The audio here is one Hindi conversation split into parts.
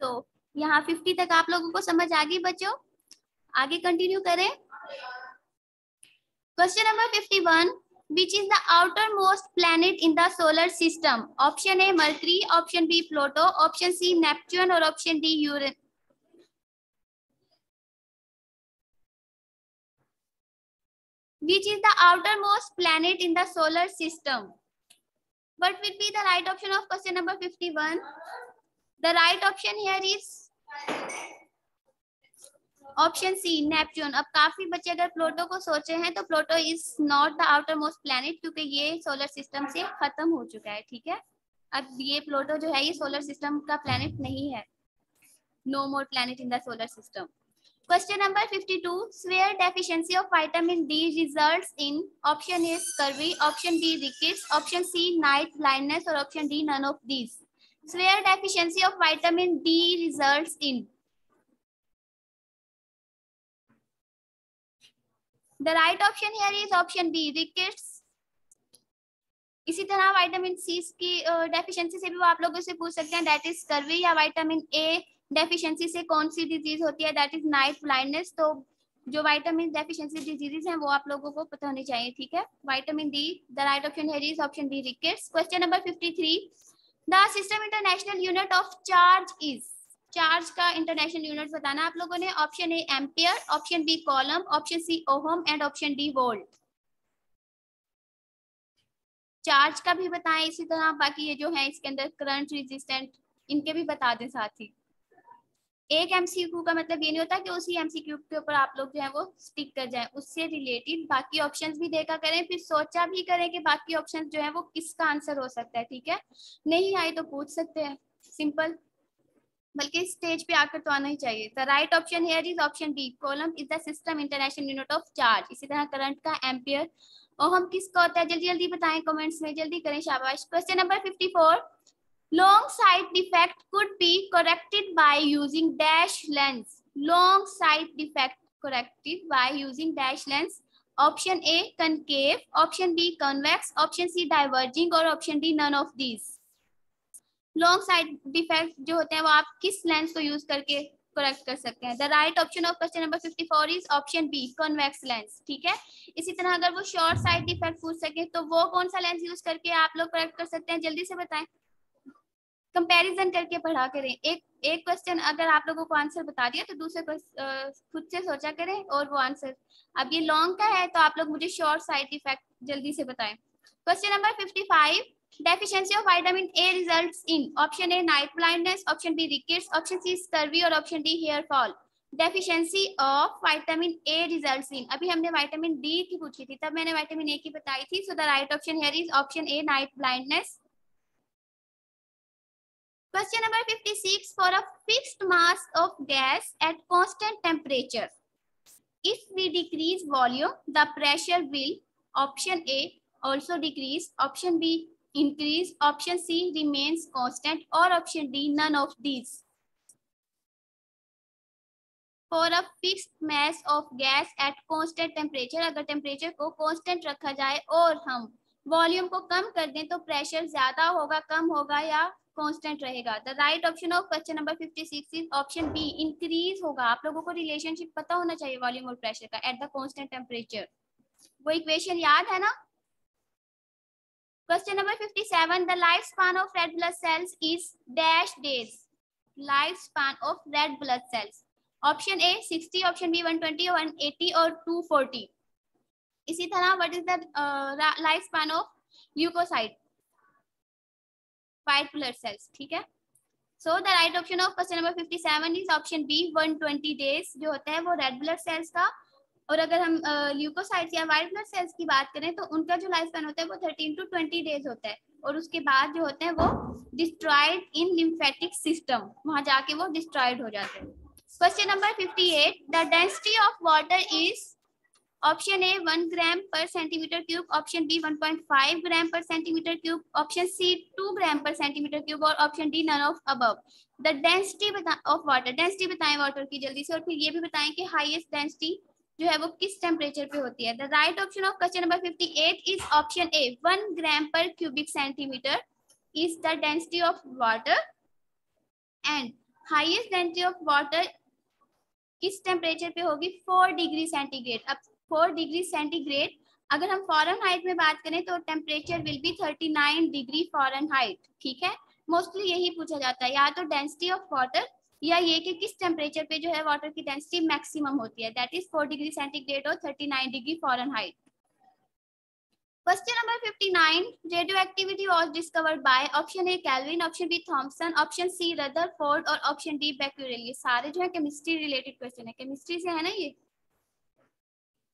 तो यहाँ 50 तक आप लोगों को समझ आ गई बच्चों? आगे कंटिन्यू करें। Question number 51, which is the outermost planet in the solar system? Option A Mercury, option B Pluto, option C Neptune और option D Uranus. Which is the outermost planet in the solar system? What will be the right option of question number 51? The right option here is option C Neptune. अब काफी बच्चे अगर प्लूटो को सोचे हैं तो Pluto is not the outer most planet, क्योंकि ये सोलर सिस्टम से खत्म हो चुका है। ठीक है, अब ये प्लूटो जो है ये सोलर सिस्टम का प्लैनेट नहीं है। No more planet in the solar system. Question number 52, where deficiency of vitamin D results in option A scurvy, option B rickets, option C night blindness और option D none of these. Where deficiency of vitamin D results in? The right option here is option B rickets. इसी तरह विटामिन सी की डेफिशिएंसी से भी वो आप लोगों से पूछ सकते हैं, दैट इज स्कर्वी, या विटामिन ए डेफिशिएंसी से कौन सी डिजीज होती है, दैट इज नाइट ब्लाइंडनेस। तो जो विटामिन डेफिशिएंसी डिजीजेस हैं वो आप लोगों को पता होनी चाहिए। ठीक है, vitamin D, the right option here is option B rickets. Question number 53, the system international unit of charge is. Charge का इंटरनेशनल यूनिट बताना आप लोगों ने। Option A ampere, option B coulomb, option C ohm and option D volt. Charge का भी बताएं, इसी तरह बाकी ये जो है इसके अंदर करंट, रेजिस्टेंट, इनके भी बता दें साथ ही। एक एमसीक्यू का मतलब ये नहीं होता कि उसी एमसीक्यू के ऊपर आप लोग जो है वो स्टिक कर जाएं, उससे रिलेटेड बाकी ऑप्शंस भी देखा करें, फिर सोचा भी करें कि बाकी ऑप्शंस जो है वो किसका आंसर हो सकता है। ठीक है, नहीं आए तो पूछ सकते हैं, सिंपल, बल्कि स्टेज पे आकर तो आना ही चाहिए। The right option here is option B coulomb is the system international unit of charge. इसी तरह करंट का एम्पियर, और हम किसका होता है, जल्दी जल्दी बताएं कमेंट्स में, जल्दी करें, शाबाश। Question number 54, long sight defect could be corrected by using dash lens. Long sight defect corrected by using dash lens. Option A concave, option B convex, option C diverging और option D none of these. Long side defect जो होते हैं वो आप किस लेंस को यूज करके करेक्ट कर सकते हैं। The right option of question number 54 is option B convex lens. ठीक है, इसी तरह अगर वो शॉर्ट साइड डिफेक्ट पूछ सके तो वो कौन सा लेंस यूज करके आप लोग करेक्ट कर सकते हैं, जल्दी से बताएं, कंपैरिजन करके पढ़ा करें। एक क्वेश्चन अगर आप लोगों को आंसर बता दिया तो दूसरे खुद से सोचा करें और वो आंसर। अब ये लॉन्ग का है तो आप लोग मुझे शॉर्ट साइड डिफेक्ट जल्दी से बताएं। Question number 55, deficiency of vitamin A results in option A night blindness, option B rickets, option C scurvy और option D hair fall. Deficiency of vitamin A results in, अभी हमने vitamin D की पूछी थी, तब मैंने vitamin A की बताई थी। So the right option here is option A night blindness. Question number 56, for a fixed mass of gas at constant temperature, if we decrease volume, the pressure will, option A also decrease, option B increase, option C remains constant or option D none of these. For a fixed mass of gas at constant temperature, अगर टेम्परेचर को कांस्टेंट रखा जाए और हम वॉल्यूम को कम कर दें तो प्रेशर ज्यादा होगा, कम होगा या कांस्टेंट रहेगा। The right option of question number 56 is option be increase होगा। आप लोगों को रिलेशनशिप पता होना चाहिए वॉल्यूम और प्रेशर का एट द कांस्टेंट टेम्परेचर, वो इक्वेशन याद है ना। Question number 57, the lifespan of red blood cells is dash days. Lifespan of red blood cells. Option A 60, option B 120, 180 और 240. इसी तरह what is the lifespan of leukocyte, white blood cells. ठीक है, so the right option of question number 57 is option B 120 days जो होता है वो red blood cells का। और अगर हम ल्यूकोसाइट्स या व्हाइट ब्लड सेल्स की बात करें तो उनका जो लाइफ स्पैन होता है वो 13 to 20 डेज होता है, और उसके बाद जो होते हैं वो डिस्ट्रॉयड इन लिम्फेटिक सिस्टम, वहां जाके वो डिस्ट्रॉयड हो जाते हैं। Question number 58, the density of water is option A 1 gram per centimetre cube, option B 1.5 gram per centimetre cube, option C 2 gram per centimetre cube और option D none of above. The density of water, density बताएं वाटर की जल्दी से, और फिर ये भी बताएं कि हाईएस्ट डेंसिटी जो है वो किस टेम्परेचर पे होती है। The right option of question number 58 is option A 1 gram पर cubic centimetre is the density of water, and highest density of water किस टेम्परेचर पे होगी? 4 डिग्री सेंटीग्रेड। अब 4 डिग्री सेंटीग्रेड अगर हम फॉरेनहाइट में बात करें तो temperature will be 39 degree Fahrenheit. ठीक है, मोस्टली यही पूछा जाता है, या तो डेंसिटी ऑफ वाटर या ये कि किस टेम्परेचर पे जो है वाटर की डेंसिटी मैक्सिमम होती है, दैट इज 4 डिग्री सेंटीग्रेड और 39 degree Fahrenheit. Question number 59. Radioactivity was discovered by option A Kelvin, option B Thomson, option C Rutherford और option D Becquerel। ये सारे जो है केमिस्ट्री रिलेटेड क्वेश्चन है, केमिस्ट्री से है ना ये।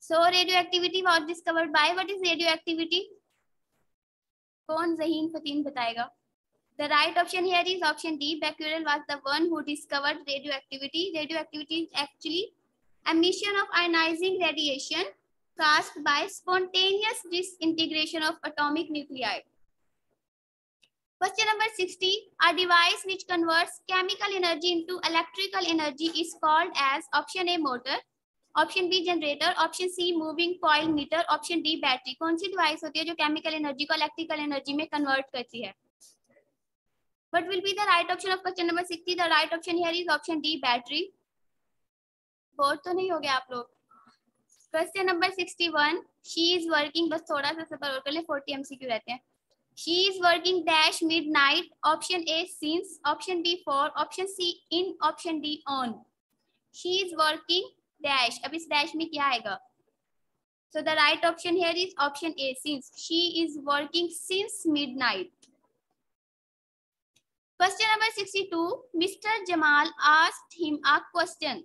So radioactivity was discovered by, what is radioactivity? कौन ज़हीन फतीन बताएगा? The right option here is option D. Becquerel was the one who discovered radioactivity. Radioactivity is actually emission of ionizing radiation caused by spontaneous disintegration of atomic nuclei. Question number 60. A device which converts chemical energy into electrical energy is called as option A motor, option B generator, option C moving coil meter, option D battery। कौन सी डिवाइस होती है जो केमिकल एनर्जी को इलेक्ट्रिकल एनर्जी में कन्वर्ट करती है? What will be the right option of question number 60? The right option here is option D battery। Bore तो नहीं हो गया आप लोग? Question number 61. She is working, बस थोड़ा सा सफर और कर ले, 40 MCQ रहते हैं। She is working dash midnight, option A since, option B for, option C in, option D on। She is working dash, अब इस dash में क्या आएगा? So the right option here is option A since। She is working since midnight। Question number 62. Mr. Jamal asked him a question।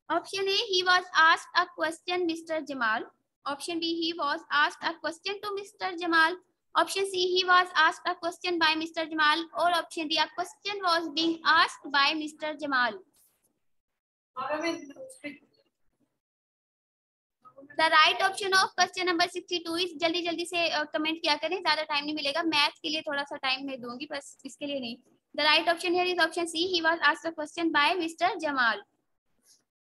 Option A, he was asked a question, Mr. Jamal. Option B, he was asked a question to Mr. Jamal. Option C, he was asked a question by Mr. Jamal. Or option D, a question was being asked by Mr. Jamal। The right option of question number 62 is, जल्दी जल्दी से कमेंट किया करें, ज्यादा टाइम नहीं मिलेगा, मैथ के लिए थोड़ा सा टाइम मैं दूंगी, बस इसके लिए नहीं। The right option here is option C, he was asked a question by Mr. Jamal।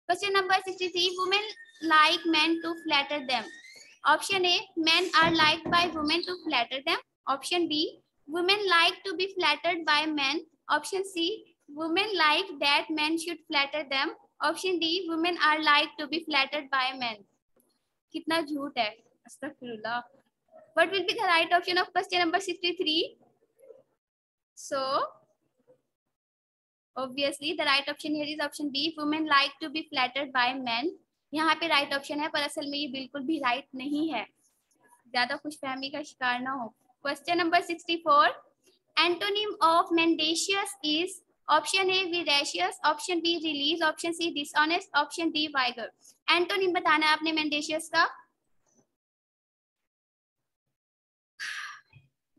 Question number 63. Women like men to flatter them। Option A, men are liked by women to flatter them। Option B, women like to be flattered by men। Option C, women like that men should flatter them। Option D, women are liked to be flattered by men। कितना झूठ है, अस्तगफिरुल्लाह। What will be the right option of question number 63? So obviously the right option here is option B, women like to be flattered by men। यहाँ पे right option है, पर असल में ये बिल्कुल भी right नहीं है, ज्यादा खुशफहमी का शिकार ना हो। Question number 64. Antonym of mendacious is option A veracious, option B release, option C dishonest, option D vigor। Antonym बताना है आपने mendacious का।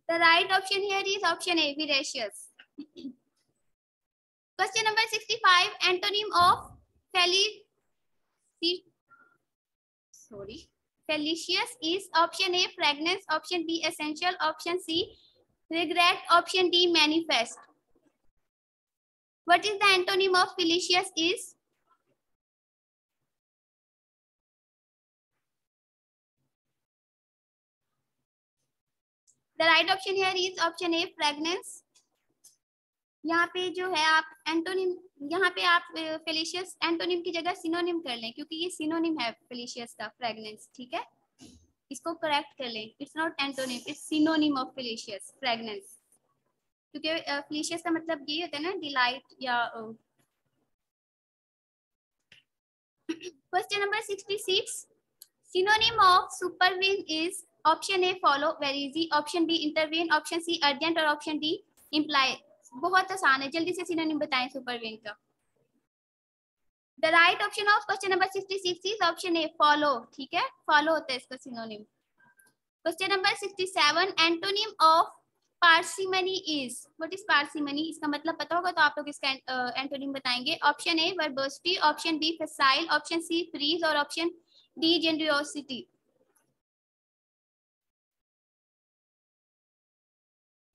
The right option here is option A veracious। Question number 65. Antonym of fallacious is option A fragrance, option B essential, option C regret, option D manifest। What is the antonym of fallacious is? The right option here is option A fragrance। यहाँ पे जो है आप एंटोनिम, यहाँ पे आप फेलिशियस एंटोनिम की जगह सिनोनिम कर लें, क्योंकि ये सिनोनिम है फेलिशियस का, फ्रेगनेंस। ठीक है, इसको करेक्ट कर लें, it's not antonym, it's synonym of felicitous, fragrance. क्योंकि फेलिशियस का मतलब ये होता है ना, डिलाइट या। Question number 66. Synonym of supervene is option A follow, very easy, option B intervene, option C urgent और ऑप्शन डी इम्प्लाई। बहुत आसान है, जल्दी से सिनोनिम बताएं सुपरवीन का। The right option of question number 66 is option A follow। ठीक है, फॉलो होता है इसका synonym. Question number 67. Antonym of parsimony is, what is parsimony? इसका मतलब पता होगा तो आप लोग इसका एंटोनिम बताएंगे। Option A verbosity, option B facile, option C freeze और ऑप्शन डी जेनरियोसिटी।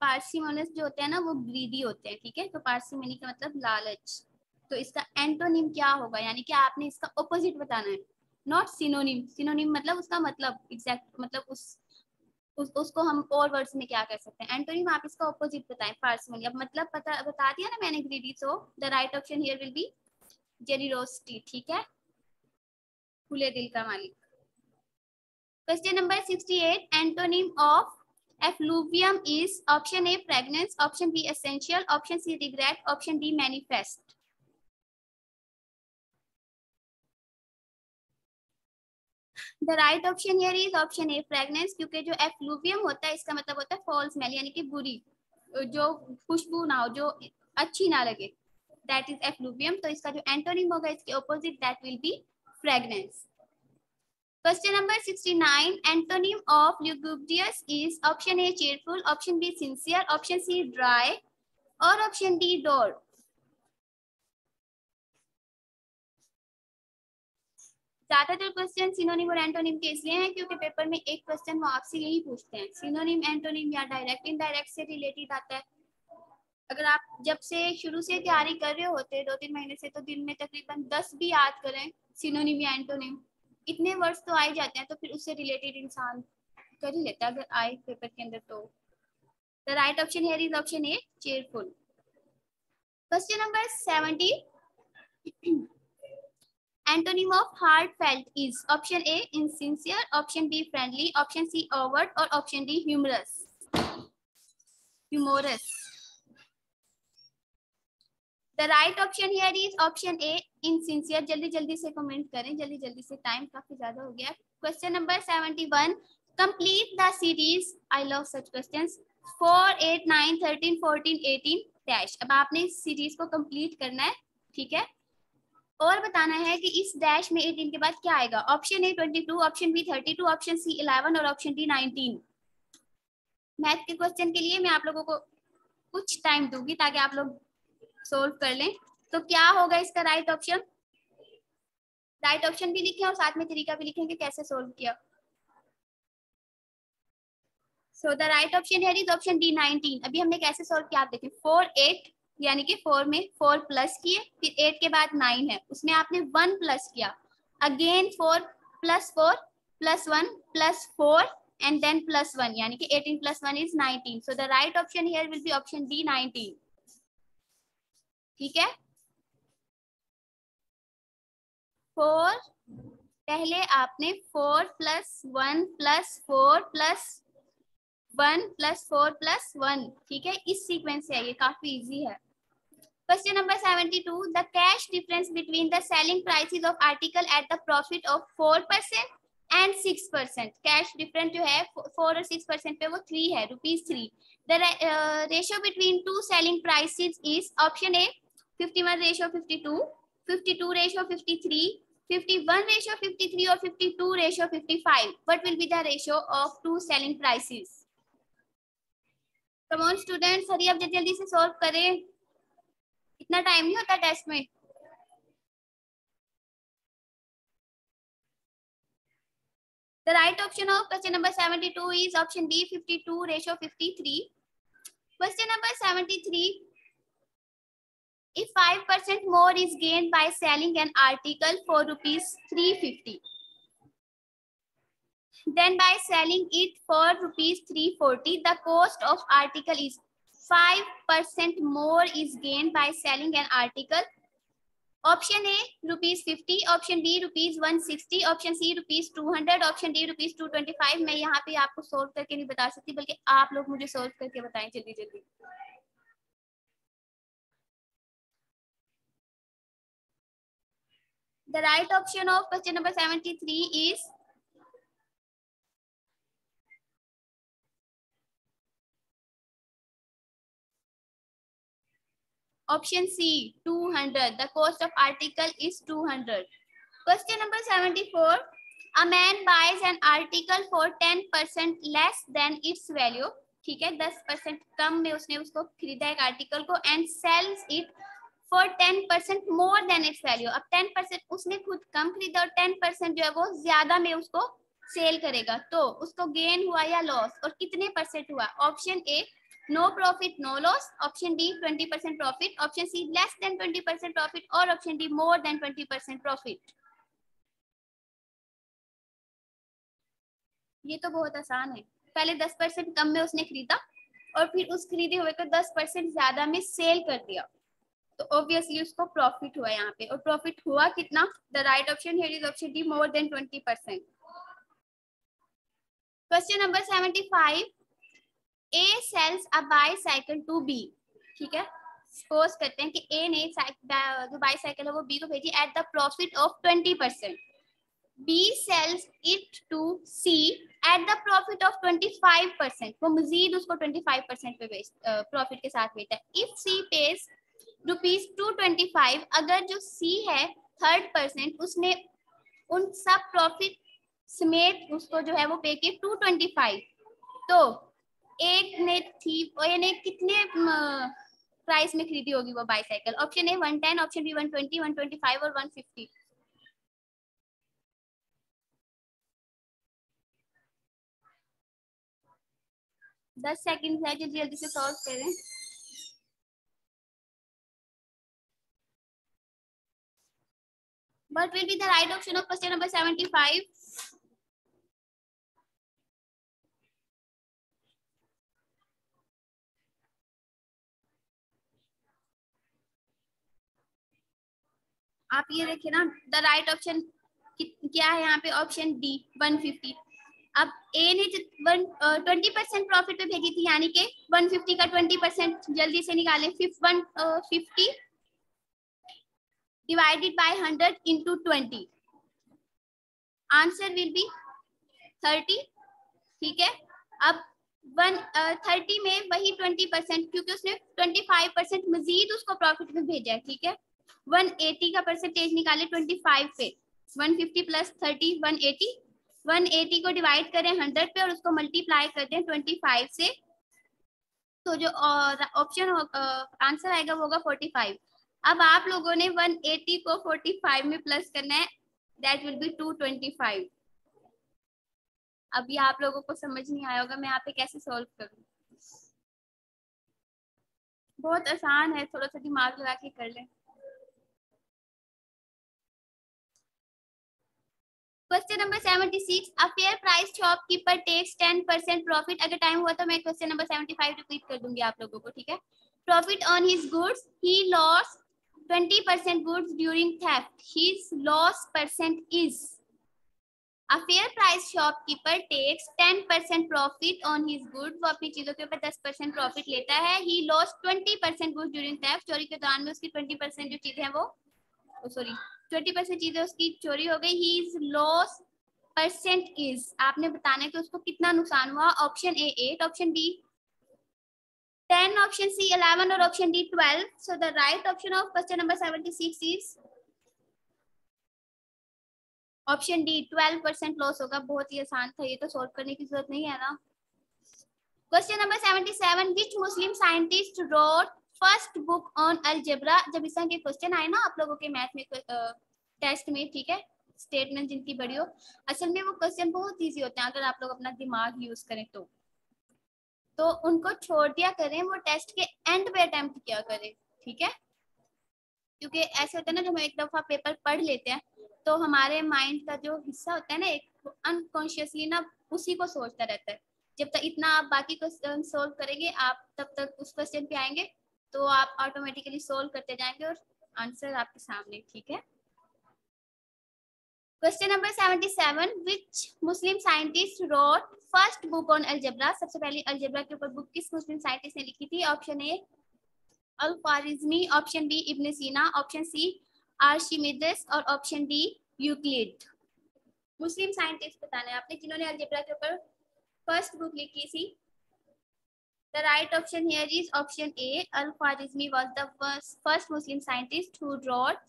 पार्सिमोनियस जो होते हैं ना वो ग्रीडी होते हैं। ठीक है, तो पार्सिमनी का मतलब लालच। तो इसका एंटोनिम क्या होगा, यानी कि आपने इसका ऑपोजिट बताना है, नॉट सिनोनिम। सिनोनिम मतलब उसका मतलब एग्जैक्ट, मतलब उस उसको हम और वर्ड्स में क्या कर सकते हैं? एंटोनिम आप इसका ऑपोजिट बताएं, पार्सिमनी। अब मतलब बता दिया ना मैंने greedy, so the right option here will B generosity, ठीक है, खुले दिल का मालिक। Question number 68, antonym of effluvium is option A fragrance, option B essential, option C regret, option D manifest. The right option here is option A fragrance, क्योंकि जो effluvium होता है इसका मतलब होता है false smell, यानी कि बुरी, जो खुशबू ना हो, जो अच्छी ना लगे, that is effluvium। तो इसका जो एंटोनिम होगा इसके opposite, that will be fragrance। Question number 69, antonym of lugubrious is option A cheerful, option B sincere, option C dry, or option D dull। ज्यादातर क्वेश्चन सिनोनिम और एंटोनिम के इसलिए हैं क्योंकि पेपर में एक क्वेश्चन वो आपसे यही पूछते हैं, सिनोनिम एंटोनिम या डायरेक्ट इनडायरेक्ट से रिलेटेड आता है। अगर आप जब से शुरू से तैयारी कर रहे होते हैं 2-3 महीने से, तो दिन में तकरीबन 10 भी याद करें सिनोनिम या एंटोनिम, इतने वर्ड्स तो आ ही जाते हैं, तो फिर उससे रिलेटेड इंसान कर ही लेता है अगर आए पेपर के अंदर। तो the right option here is option A cheerful। Question number 70, antonym of heartfelt is option A insincere, option B friendly, option C overt, or option D humorous। humorous। The right option here is option A insincere। जल्दी जल्दी से कमेंट करें, जल्दी जल्दी से, टाइम काफी ज्यादा हो गया। Question number 71, complete the series, I love such questions, 4, 8, 9, 13, 14, 18 dash. अब आपने इस सीरीज को कंप्लीट करना है, ठीक है, और बताना है कि इस डैश में 18 के बाद क्या आएगा। Option A 22, option B 32, option C 11 और ऑप्शन डी 19। मैथ के क्वेश्चन के लिए मैं आप लोगों को कुछ टाइम दूंगी ताकि आप लोग सोल्व कर लें। तो क्या होगा इसका राइट ऑप्शन? राइट ऑप्शन भी लिखें और साथ में तरीका भी लिखेंगे कैसे सोल्व किया। सो द राइट ऑप्शन है ऑप्शन डी 19। अभी हमने कैसे सोल्व किया आप देखें, 4, 8 यानी कि 4 में 4 प्लस किए, फिर 8 के बाद 9 है उसमें आपने 1 प्लस किया, again 4 plus 4 plus 1 plus 4 and then plus 1, यानी कि 18 plus 1 is 19। So the right option here will be option D 19, ठीक है। 4 पहले आपने 4 plus 1 plus 4 plus 1 plus 4 plus 1, ठीक है, इस सीक्वेंस से आइए, काफी इजी है। Question number 72, the cash difference between the selling prices of article at the profit of 4% and 6%। Cash difference जो है 4 और 6% पे वो 3 है, ₹3। The ratio between two selling prices is option A 51:52, 52:53, 51:53 और 52:55। What will be the ratio of two selling prices? Come on students, हरी अब जल्दी से सॉल्व करें, इतना टाइम नहीं होता टेस्ट में। The right option of question number 72 is option D 52:53। Question number 73, if 5% more is gained by selling an article for ₹350, then by selling it for ₹340, the cost of article is 5% more is gained by selling an article। Option A ₹50, option B ₹160, option C ₹200, option D ₹225। मैं यहाँ पे आपको सोल्व करके नहीं बता सकती, बल्कि आप लोग मुझे सोल्व करके बताएं जल्दी जल्दी। The right option of question number 73 is option C 200। The cost of article is 200। Question number 74, a man buys an article for 10% less than its value, ठीक है, 10% कम में उसने उसको खरीदा एक आर्टिकल को, and sells it for 10% more than its value. अब 10% उसने खुद कम खरीदा और 10% जो है वो ज्यादा में उसको सेल करेगा, तो उसको गेन हुआ या लॉस, और कितने परसेंट हुआ। Option A no profit no loss, option D 20% profit, option C less than 20% profit, और option D more than 20% profit. ये तो बहुत आसान है। पहले 10% कम में उसने खरीदा और फिर उस खरीदे हुए को 10% ज्यादा में सेल कर दिया, तो ऑब्वियसली उसको प्रॉफिट हुआ यहाँ पे। और प्रॉफिट हुआ कितना? The right option here is option D, more than 20%। Question number 75, A sells a bicycle to B. ठीक है, सपोज करते हैं कि ए ने जो बाईसाइकिल है वो बी को भेजी at the profit of 20%। B sells it to C at the profit of 25%। वो मजीद उसको 25% पे प्रॉफिट के साथ बेचा है। इफ सी पेज ₹225, अगर जो सी है थर्ड पर्सन, उसने उन सब प्रॉफिट समेत उसको जो है वो पे किए 225, तो एक ने थी ने कितने प्राइस में खरीदी होगी वो bicycle? Option A 110, option B 120, 125 और 150। 10 सेकंड है, जल्दी जल्दी से सॉल्व करें। What will be the right option of question number 75? आप ये देखिए ना, द राइट ऑप्शन क्या है यहाँ पे? Option D 150। अब ए ने 20% प्रॉफिट पे भेजी थी, यानी कि 150 का 20% जल्दी से निकालें। 150 divided by 100 into 20, answer will be 30। ठीक है, अब 30 में वही 20%, क्योंकि उसने 25% मजीद उसको प्रॉफिट में भेजा है। ठीक है, 180 का परसेंटेज निकाले 25 पे, 150 प्लस 30 180। 180 को डिवाइड करें 100 पे और उसको मल्टीप्लाई कर दें 25 से, तो जो ऑप्शन आंसर आएगा वो होगा 45। अब आप लोगों ने 180 को 45 में प्लस करना है, दैट विल बी 225। अभी आप लोगों को समझ नहीं आया होगा मैं यहाँ पे कैसे सॉल्व करूँ। बहुत आसान है, थोड़ा सा दिमाग लगा के कर लें। Question number 76, a fair price shopkeeper takes 10% profit. अगर टाइम हुआ तो मैं क्वेश्चन नंबर 75 रिपीट कर दूंगी आप लोगों को। ठीक है, profit on his goods, he loss 20% goods during theft, his loss percent is. A fair price shopkeeper takes 10% profit on his goods, वो अपनी चीजों के ऊपर 10% प्रॉफिट लेता है। He lost 20% goods during theft, चोरी के दौरान में उसकी 20% जो चीजें हैं वो सॉरी 20% चीजें उसकी चोरी हो गई। His loss percent is, आपने बताना है कि उसको कितना नुकसान हुआ। Option A 8, option B 10, option C 11 और option D 12। So the right option of question number 76 is option D 12% loss होगा। बहुत ही आसान था ये, तो सॉल्व करने की जरूरत नहीं है ना। Question number 77, which Muslim scientist wrote first book on algebra. जब इस तरह के क्वेश्चन आए ना आप लोगों के मैथ में टेस्ट में, ठीक है, स्टेटमेंट जिनकी बड़ी हो, असल में वो क्वेश्चन बहुत इजी होते हैं अगर आप लोग अपना दिमाग यूज करें तो उनको छोड़ दिया करें, वो टेस्ट के एंड पे अटेम्प्ट किया करें। ठीक है, क्योंकि ऐसे होता है ना, जब हम एक दफा पेपर पढ़ लेते हैं तो हमारे माइंड का जो हिस्सा होता है ना, एक अनकॉन्शियसली ना उसी को सोचता रहता है। जब तक इतना आप बाकी क्वेश्चन सोल्व करेंगे, आप तब तक उस क्वेश्चन पे आएंगे तो आप ऑटोमेटिकली सोल्व करते जाएंगे और आंसर आपके सामने। ठीक है, question number 77, which Muslim scientist wrote first book on algebra. सबसे पहले अलजेब्रा के ऊपर बुक किस मुस्लिम साइंटिस्ट ने लिखी थी? Option A Al Khwarizmi, option B Ibn Sina, option C Archimedes और option D Euclid. Muslim scientist बताना है आपने जिन्होंने अलजेब्रा के ऊपर फर्स्ट बुक लिखी थी। The right option here is option A. Al-Khwarizmi was the first Muslim scientist who wrote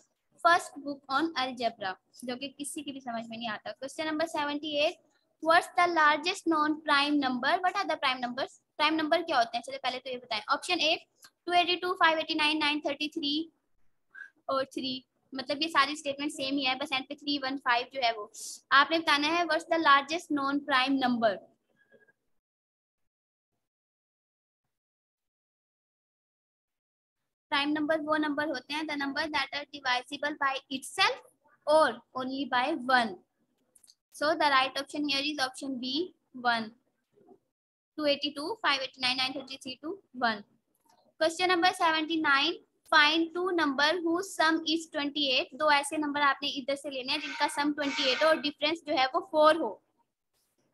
first book on algebra, जो कि किसी की भी समझ में नहीं आता। Question number 78. What's the largest known prime number? What are the prime numbers? Prime number क्या होते हैं? चलिए पहले तो ये बताएं। Option A 282, 589, 933 और 3। मतलब ये सारी स्टेटमेंट सेम ही है, बस एंड पे 315 जो है वो आपने बताना है। What's the largest known prime number? Prime number वो नंबर होते हैं the number that are divisible by itself और only by 1। So the right option here is option B 1। 282, 589, 933 to 1. Question number 79, find two number whose sum is 28. दो ऐसे नंबर आपने इधर से लेने हैं जिनका सम 28 हो और डिफरेंस जो है वो 4 हो.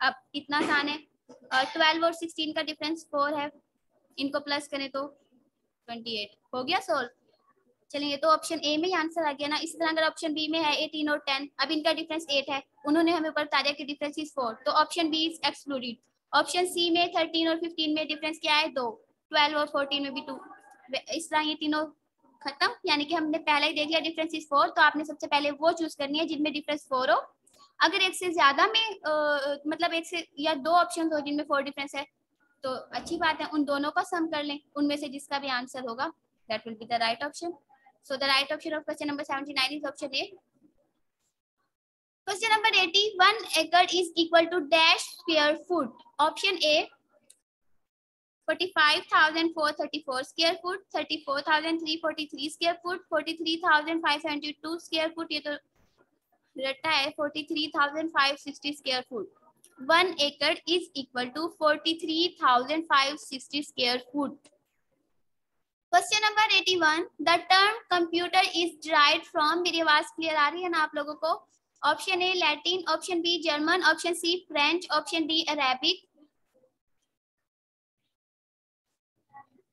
अब इतना आसान है. 12 और 16 का डिफरेंस 4 है, इनको प्लस करें तो 28 हो गया सोल्व. चलिए तो ऑप्शन ए में ही आंसर आ गया ना. इसी तरह अगर ऑप्शन बी में है 18 और 10, अब इनका डिफरेंस 8 है, उन्होंने हमें बता दिया कि डिफरेंस इज 4, तो option B is excluded. Option C में 13 और 15 में डिफरेंस क्या है 2, 12 और 14 में भी 2. इस तरह ये तीनों खत्म, यानी कि हमने पहले ही देख लिया डिफरेंस इज 4, तो आपने सबसे पहले वो चूज करनी है जिनमें डिफरेंस 4 हो. अगर एक से ज्यादा में मतलब एक से या दो ऑप्शन हो जिनमें 4 डिफरेंस है तो अच्छी बात है, उन दोनों का सम कर लें, उनमें से जिसका भी आंसर होगा that will be the right option. So the right option of question number 79 is option A. Question number 80, 1 acre is equal to dash square foot. Option A 45,434 square foot, 34,343 square foot, 43,572 square foot. ये तो रट्टा है. 43,560 square foot. 1 acre is equal to 43,560 square foot. Question number 81, the term computer is derived from. मेरी आवाज क्लियर आ रही है ना आप लोगों को? Option A Latin, option B German, option C French, option D Arabic.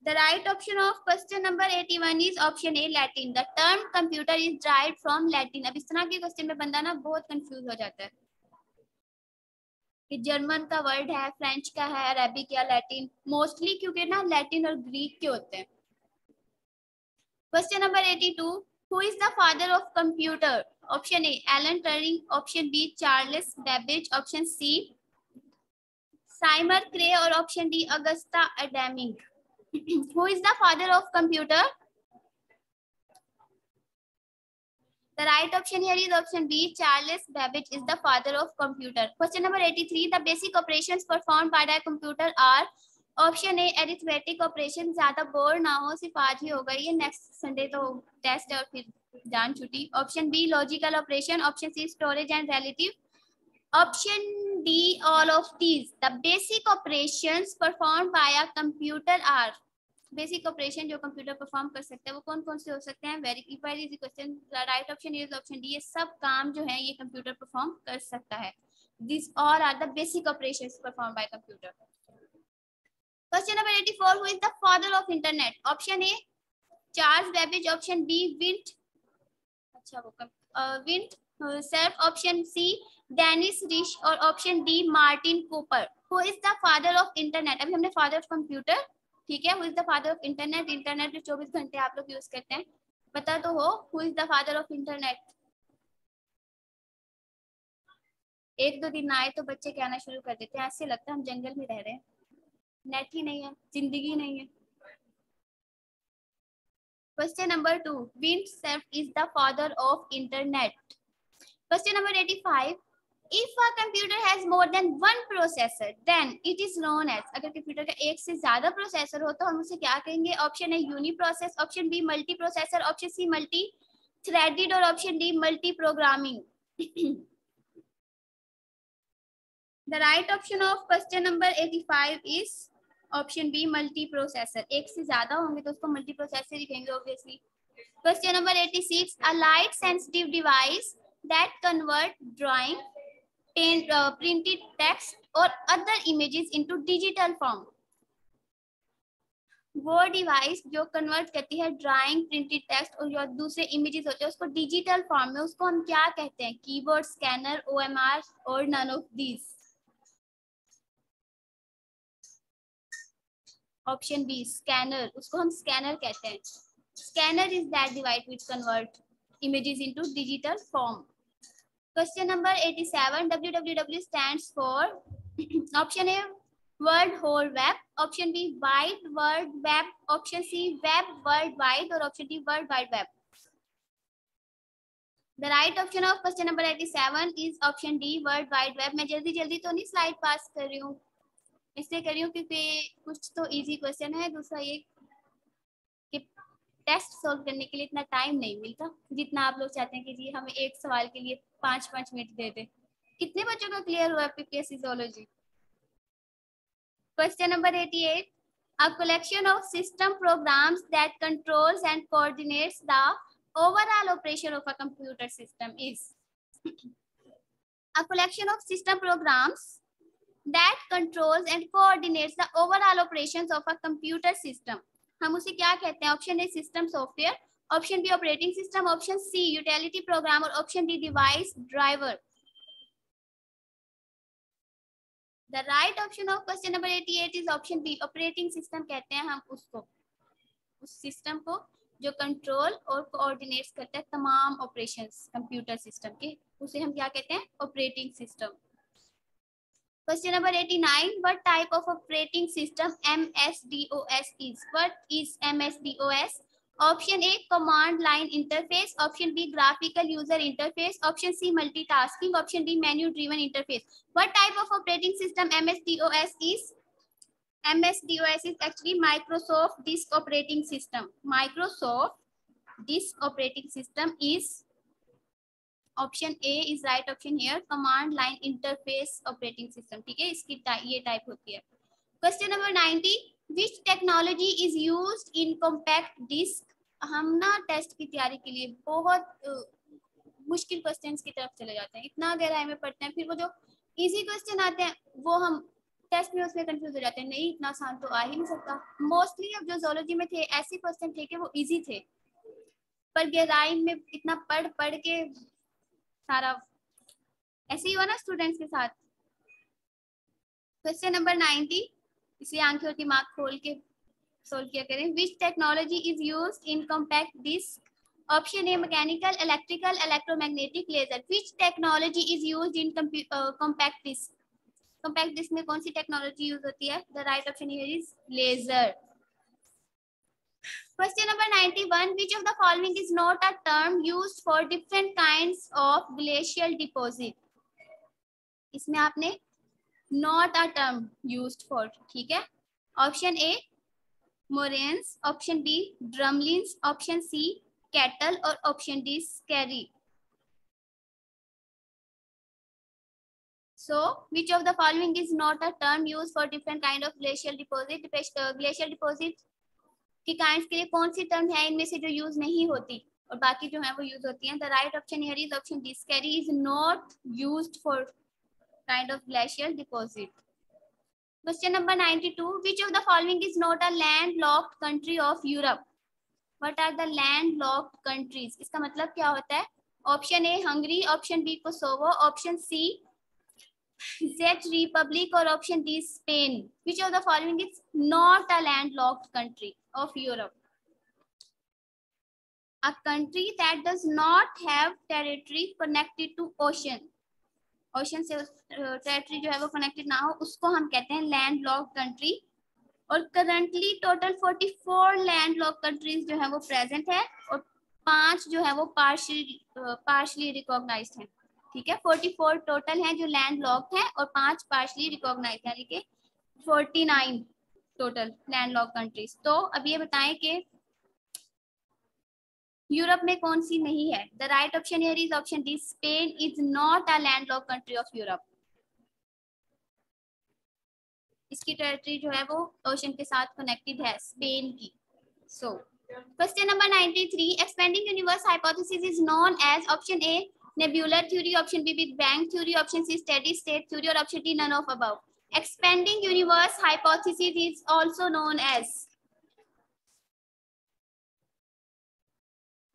The right option of question number 81 is option A Latin. The term computer is derived from Latin. अब इस तरह के क्वेश्चन में बंदा ना बहुत कंफ्यूज हो जाता है कि जर्मन का वर्ड है, फ्रेंच का है, अरेबिक या लैटिन. मोस्टली क्योंकि ना लैटिन और ग्रीक के होते हैं. Question number 82. Who is the father of computer? Option A, Alan Turing. Option B, Charles Babbage. Option C, Seymour Cray. Or option D, Augusta Adaming. Who is the father of computer? The right option here is option B, Charles Babbage is the father of computer. Question number 83. The basic operations performed by the computer are. Option A arithmetic operation. ज्यादा बोर ना हो, सिर्फ आज ही होगा ये, नेक्स्ट संडे तो टेस्ट है और फिर जान छुट्टी. Option B logical operation. Option C storage and relative. Option D all of these. The basic operations performed by a computer are. Basic operation जो कंप्यूटर परफॉर्म कर सकते हैं वो कौन कौन से हो सकते हैं? Very easy question. Right option is option D. ये सब काम जो है ये कंप्यूटर परफॉर्म कर सकता है. This all are the basic operations performed by computer. Question number 84. Who is the father of internet? Option A, Charles Babbage. Option B, Vint. अच्छा वो Vint Cerf. Option C, Dennis Rich. और option D, Martin Cooper. Who is the father of internet? अभी हमने father of computer, ठीक है. Who is the father of internet? Internet जो 24 घंटे आप लोग यूज करते हैं, पता तो हो. Who is the father of internet? एक दो दिन आए तो बच्चे कहना शुरू कर देते हैं, ऐसे लगता है हम जंगल में रह रहे हैं, नेट ही नहीं है, जिंदगी नहीं है. Question number 2. Vint Cerf is the father of internet. Question number 85. If a computer has more than one processor, then it is known as. अगर कंप्यूटर का एक से ज्यादा प्रोसेसर हो तो हम उसे क्या कहेंगे? Option A uni process. Option B multi processor. Option C multi threaded. और option D multi programming. The right option of question number 85 is option B multi processor. एक से ज्यादा होंगे तो उसको मल्टी प्रोसेसर ही कहेंगे obviously. Question number 86. A light sensitive device that convert drawing, printed text और other images into digital form. वो डिवाइस जो कन्वर्ट करती है ड्राइंग, प्रिंटेड टेक्स्ट और जो दूसरे इमेजेस होते हैं उसको डिजिटल फॉर्म में, उसको हम क्या कहते हैं? कीबोर्ड, स्कैनर, OMR और none of these. Option B scanner. उसको हम स्कैनर कहते हैं. Scanner is that device which convert images into digital form. Question number 87. www stands for. Option A world whole web. Option B wide world web. Option C web world wide. और option D world wide web. The right option of question number 87 is option D world wide web. मैं जल्दी जल्दी तो नहीं स्लाइड पास कर रही हूँ, इसलिए कर रही हूँ क्योंकि कुछ तो इजी क्वेश्चन है. दूसरा ये कि टेस्ट सॉल्व करने के लिए इतना टाइम नहीं मिलता जितना आप लोग चाहते हैं कि जी हमें एक सवाल के लिए 5-5 मिनट दे दे. कितने बच्चों का क्लियर हुआ PPSC zoology? Question number 88. A collection of system programs that controls and coordinates the overall operation of a computer system is. A collection of system programs that controls and coordinates the overall operations of a computer system. हम उसे क्या कहते हैं? Option A system software, option B operating system, option C utility program और option D device driver. The right option of question number 88 is option B. Operating system कहते हैं हम उसको, उस सिस्टम को जो कंट्रोल और कोऑर्डिनेट्स करता है तमाम ऑपरेशंस कंप्यूटर सिस्टम के, उसे हम क्या कहते हैं? Operating system. Question number 89. What type of operating system MS-DOS is? What is MS-DOS? Option A, command line interface. Option B, graphical user interface. Option C, multitasking. Option D, menu driven interface. What type of operating system MS-DOS is? MS-DOS is actually Microsoft Disk Operating System. Microsoft Disk Operating System is option A is right option here. Command line interface operating system. ठीक है, इसकी ये टाइप होती है. Question number 90. Which technology is used in compact disc? हम ना टेस्ट की तैयारी के लिए बहुत मुश्किल क्वेश्चंस की तरफ चले जाते हैं, इतना गहराई में पढ़ते हैं, फिर वो जो इजी क्वेश्चन आते हैं वो हम टेस्ट में उसमें कंफ्यूज हो जाते हैं. नहीं, इतना आसान तो आ ही नहीं सकता. मोस्टली अब जो जोलॉजी में थे ऐसे क्वेश्चन थे कि वो इजी थे, पर गहराई में इतना पढ़ के सारा ऐसे ही हुआ ना स्टूडेंट्स के साथ. Question number 90. इसे आंखें और दिमाग खोल के सोल्व किया करें. Which technology is used in compact disc? Option A mechanical, electrical, electromagnetic, laser. Which technology is used in compact disc? Compact disc में कौन सी टेक्नोलॉजी यूज होती है? The right option here is laser. Question number 91. Which of the following is not a term used for different kinds of glacial deposit? इसमें आपने not a term used for, ठीक है. Option A moraines, option B drumlins, option C kettle और option D scary. So which of the following is not a term used for different kind of glacial deposit? Glacial deposit कि काइंड्स के लिए कौन सी टर्म है इनमें से जो यूज नहीं होती और बाकी जो है वो यूज होती हैं? The right option here is option D scree is not used for kind of glacial deposit. Question number 92. Which of the following is not a landlocked country of Europe? What are the landlocked countries? इसका मतलब क्या होता है? Option A Hungary, option B Kosovo, option C Czech Republic और option D Spain. Which of the following is not a landlocked country of Europe? A country that does not have territory connected to ocean. Ocean से टेरिटरी जो है वो कनेक्टेड ना हो उसको हम कहते हैं लैंडलॉक्ड कंट्री. और करंटली टोटल 44 लैंडलॉक्ड कंट्रीज जो है वो प्रेजेंट है और 5 जो है वो पार्शली रिकॉग्नाइज्ड हैं. ठीक है, 44 टोटल हैं जो लैंड लॉक्ड हैं और 5 पार्शली रिकॉग्नाइज, यानी कि 49 टोटल लैंड लॉक कंट्रीज. तो अब ये बताएं कि यूरोप में कौन सी नहीं है? The right option here is option D Spain is not a land lock country of Europe. इसकी टेरिटरी जो है वो ओशन के साथ कनेक्टेड है, स्पेन की. So question number 93. Expanding universe hypothesis is known as option A nebular theory, option B big bang theory, option C steady state theory और option D none of above. Expanding universe hypothesis is also known as.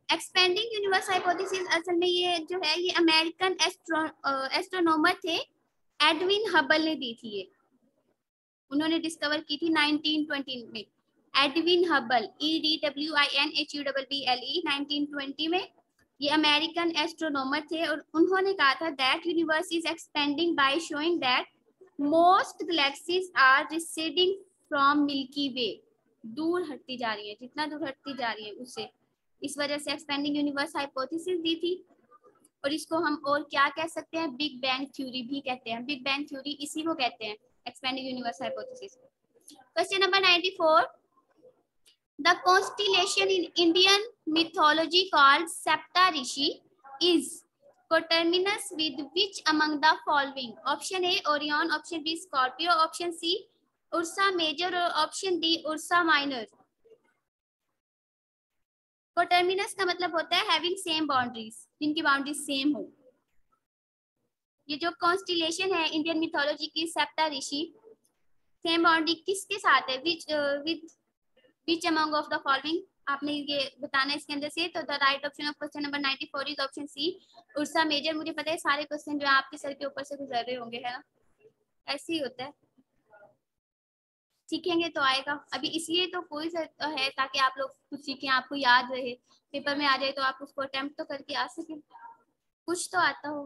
Expanding universe hypothesis असल में ये जो है ये अमेरिकन एस्ट्रोनॉमर थे एडविन हबल ने दी थी. ये उन्होंने डिस्कवर की थी 1920 में. एडविन हबल EDWINHUBBLE 1920 में ये अमेरिकन एस्ट्रोनॉमर थे और उन्होंने कहा था that universe is expanding by showing that most galaxies are receding from Milky Way. दूर हटती जा रही है, जितना दूर हटती जा रही है उससे, इस वजह से एक्सपेंडिंग यूनिवर्स हाइपोथेसिस दी थी. और इसको हम और क्या कह सकते हैं? बिग बैंग थ्योरी भी कहते हैं. बिग बैंग थ्योरी इसी को कहते हैं, expanding universe hypothesis. Question number 94. The constellation in Indian mythology called Saptarishi is coterminous with which among the following? Option A Orion, option B Scorpio, option C Ursa Major और option D Ursa Minor. Coterminous का मतलब होता है हैविंग सेम बाउंड्रीज, जिनकी बाउंड्रीज सेम हो। ये जो कॉन्स्टिलेशन है इंडियन मिथोलॉजी की सेप्टा ऋषि, सेम बाउंड्री किसके साथ है, which among of the following, आपने ये बताना है इसके अंदर से। तो the right option of question number 94 is option C Ursa Major. मुझे पता है सारे क्वेश्चन जो है आपके सर के ऊपर से गुजर रहे होंगे, है ना, ऐसे ही होता है, सीखेंगे तो आएगा। अभी इसलिए तो कोई है ताकि आप लोग कुछ सीखें, आपको याद रहे, पेपर में आ जाए तो आप उसको अटेम्प्ट तो करके आ सके, कुछ तो आता हो।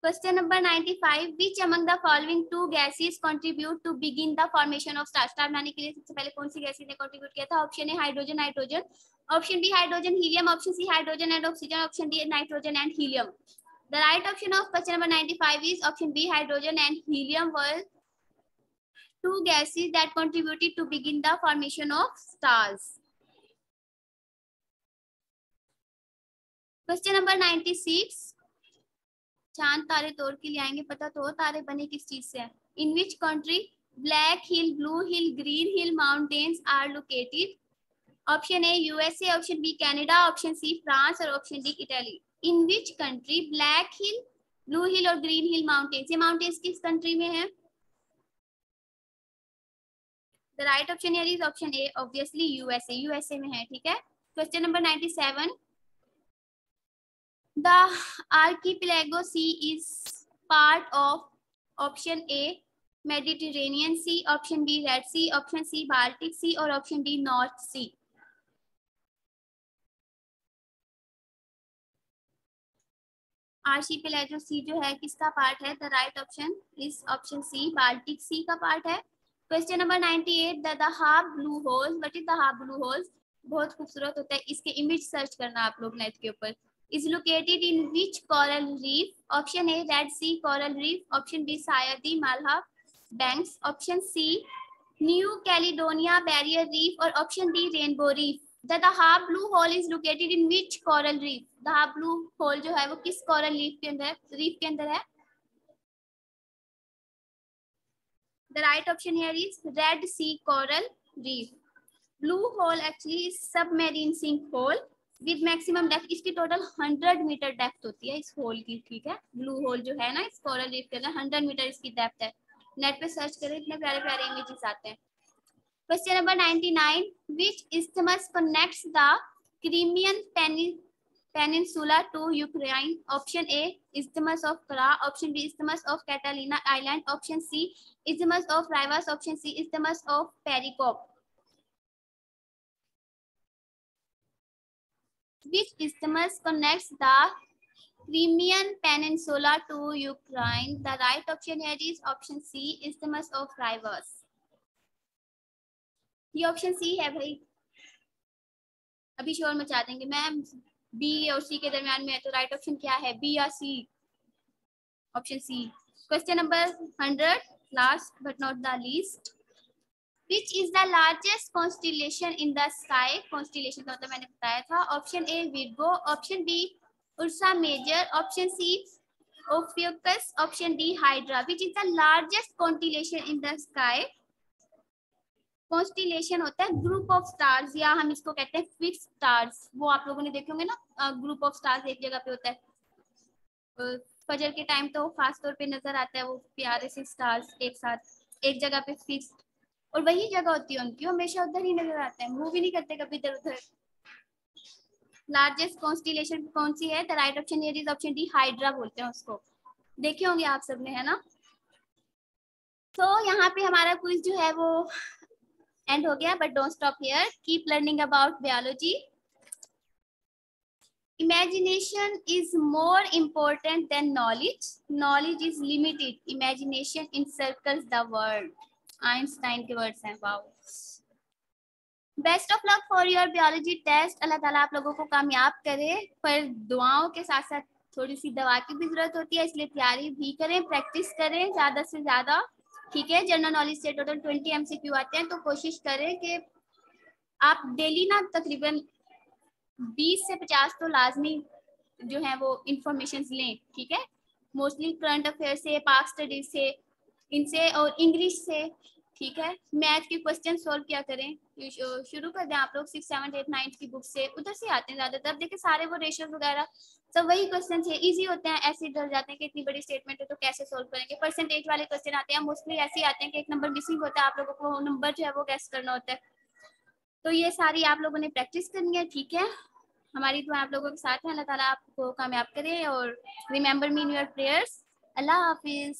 Question number 95, which among the following two gases contribute to begin the formation of star. Star बनाने के लिए सबसे पहले कौन सी गैसेस ने कंट्रीब्यूट किया था? Option A hydrogen nitrogen, option B hydrogen helium, option C hydrogen and oxygen, option D nitrogen and helium. The right option of question number 95 is option B hydrogen and helium were two gases that contributed to begin the formation of stars. Question number 96, चांद तारे तोड़ के ले आएंगे, पता तो तारे बने किस चीज से है। In which country black hill, blue hill, green hill mountains are located? Option A USA, option B Canada, option C France और option D Italy. In which country black hill, blue hill और green hill mountains, ये mountains किस country में है? The right option here is option A, obviously USA, USA में है, ठीक है। Question number 97, the archipelago sea is part of option A Mediterranean Sea, option B Red Sea, option C Baltic Sea और option D North Sea. आर्शीपेलागो सी जो है किसका पार्ट है? The right option is option C Baltic Sea का पार्ट है। Question number 98, the half blue hole, what is the half blue hole? बहुत खूबसूरत होता है, इसके इमेज सर्च करना आप लोग नेट के ऊपर। Is located in which coral reef? Option A Red Sea coral reef, option B Saya de Malha banks, option C New Caledonia barrier reef और option D rainbow reef. The half blue hole is located in which coral reef? The half blue hole जो है वो किस coral reef के अंदर है? The right option here is Red Sea coral reef. Blue hole actually is submarine sink hole with maximum depth. इसकी total 100 मीटर डेप्थ होती है इस होल की, ठीक है। ब्लू होल जो है ना इस coral reef के अंदर 100 मीटर इसकी डेप्थ है। नेट पे सर्च करें, इतने प्यारे प्यारे इमेजेस आते हैं। Question number 99, which isthmus connects the Crimean Peninsula to Ukraine? Option A, Isthmus of Kra, option B, Isthmus of Catalina Island, option C, Isthmus of Rivas, option C, Isthmus of Perikop. Which isthmus connects the Crimean Peninsula to Ukraine? The right option here is option C, Isthmus of Rivas. ये ऑप्शन सी है भाई, अभी शोर मचा देंगे। मैम बी और सी के दरमियान में है, तो राइट ऑप्शन क्या है, बी या C? Option C. Question number 100, last but not the least, which is the largest constellation in the sky? Constellation का मतलब मैंने बताया था। Option A Virgo, option B Ursa Major, option C Ophiuchus, option D Hydra. Which is the largest constellation in the sky? Constellation होता है ग्रुप ऑफ स्टार्स, या हम इसको कहते हैं फिक्स स्टार्स। वो आप लोगों ने देखे होंगे ना, ग्रुप ऑफ स्टार्स एक जगह पे होता है, फजर के टाइम तो खास तौर पे नजर आता है वो प्यारे से स्टार्स एक साथ एक जगह पे फिक्स, और वही जगह होती है उनकी, हमेशा उधर ही नजर आते हैं, मूव ही नहीं करते कभी इधर उधर। लार्जेस्ट कॉन्स्टिलेशन कौन सी है? The right option is option D hydra बोलते हैं उसको, देखे होंगे आप सबने, है ना। तो यहाँ पे हमारा क्विज जो है वो एंड हो गया, but don't stop here, keep learning about biology. Imagination is more important than knowledge. Knowledge is limited. Imagination encircles the world. Einstein के वर्ड्स हैं, wow. Best of luck for your biology test. अल्लाह ताला आप लोगों को कामयाब करे, पर दुआओं के साथ साथ थोड़ी सी दवा की भी जरूरत होती है, इसलिए तैयारी भी करें, प्रैक्टिस करें ज्यादा से ज्यादा, ठीक है। जनरल नॉलेज से टोटल 20 MCQ आते हैं, तो कोशिश करें कि आप डेली ना तकरीबन 20 से 50 तो लाजमी जो है वो इंफॉर्मेशन लें, ठीक है। मोस्टली करंट अफेयर से, पाक स्टडीज से, इनसे और इंग्लिश से, ठीक है, मैथ के क्वेश्चन सॉल्व क्या करें, शुरू कर दें आप लोग 6, 7, 8, 9 की बुक से, उधर से आते हैं ज्यादातर। देखिए सारे वो रेशियो वगैरह सब वही क्वेश्चन है, इजी होते हैं। ऐसे डर जाते हैं कि इतनी बड़ी स्टेटमेंट है तो कैसे सोल्व करेंगे। परसेंटेज वाले क्वेश्चन आते हैं मोस्टली, ऐसे आते हैं कि एक नंबर मिसिंग होता है, आप लोगों को नंबर जो है वो गैस करना होता है। तो ये सारी आप लोगों ने प्रैक्टिस करनी है, ठीक है। हमारी दुआ आप लोगों के साथ है, अल्लाह ताला आपको कामयाब करे। और remember me in your prayers. Allah Hafiz.